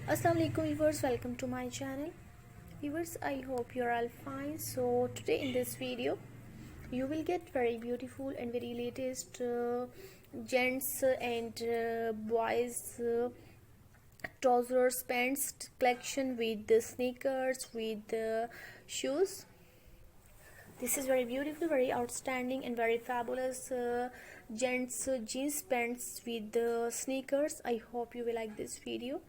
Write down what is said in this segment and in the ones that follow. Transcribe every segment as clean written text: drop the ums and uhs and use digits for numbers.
Assalamu alaikum viewers, welcome to my channel. Viewers, I hope you're all fine. So today in this video you will get very beautiful and very latest gents and boys trousers pants collection with the sneakers, with the shoes. This is very beautiful, very outstanding and very fabulous gents jeans pants with the sneakers. I hope you will like this video.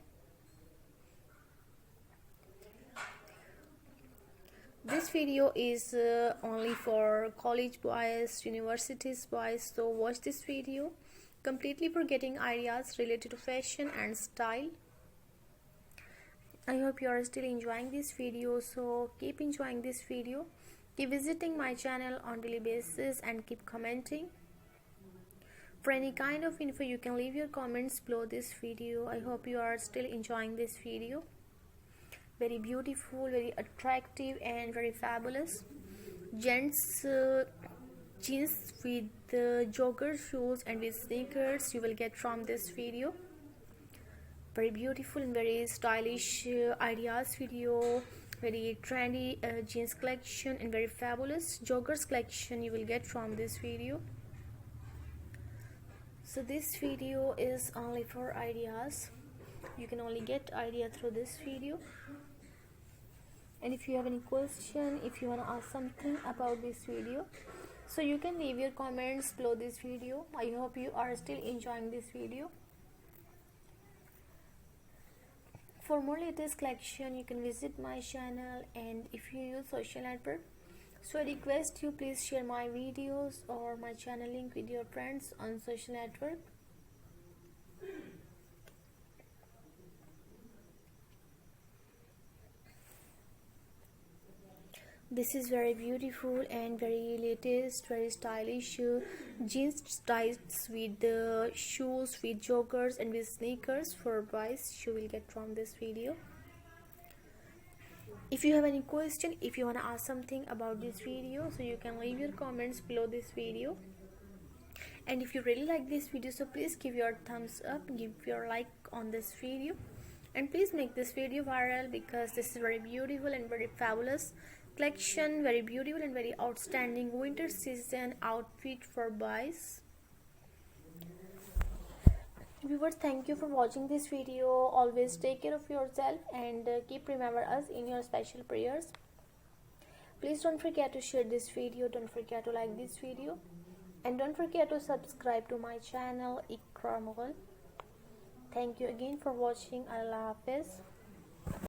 This video is only for college boys, universities boys, so watch this video completely for getting ideas related to fashion and style. I hope you are still enjoying this video, so keep enjoying this video, keep visiting my channel on daily basis and keep commenting. For any kind of info you can leave your comments below this video. I hope you are still enjoying this video. Very beautiful, very attractive and very fabulous gents jeans with jogger shoes and with sneakers you will get from this video. Very beautiful and very stylish ideas video, very trendy jeans collection and very fabulous joggers collection you will get from this video. So this video is only for ideas. You can only get idea through this video. And if you have any question, if you want to ask something about this video, so you can leave your comments below this video. I hope you are still enjoying this video. For more latest collection you can visit my channel, and if you use social network, so I request you please share my videos or my channel link with your friends on social network. This is very beautiful and very latest, very stylish jeans styles with the shoes, with joggers and with sneakers for boys you will get from this video. If you have any question, if you want to ask something about this video, so you can leave your comments below this video. And if you really like this video, so please give your thumbs up, give your like on this video, and please make this video viral, because this is very beautiful and very fabulous collection, very beautiful and very outstanding winter season outfit for boys. Viewers, thank you for watching this video. Always take care of yourself and keep remember us in your special prayers. Please don't forget to share this video, don't forget to like this video, and don't forget to subscribe to my channel Iqra Mughal. Thank you again for watching. Allah Hafiz.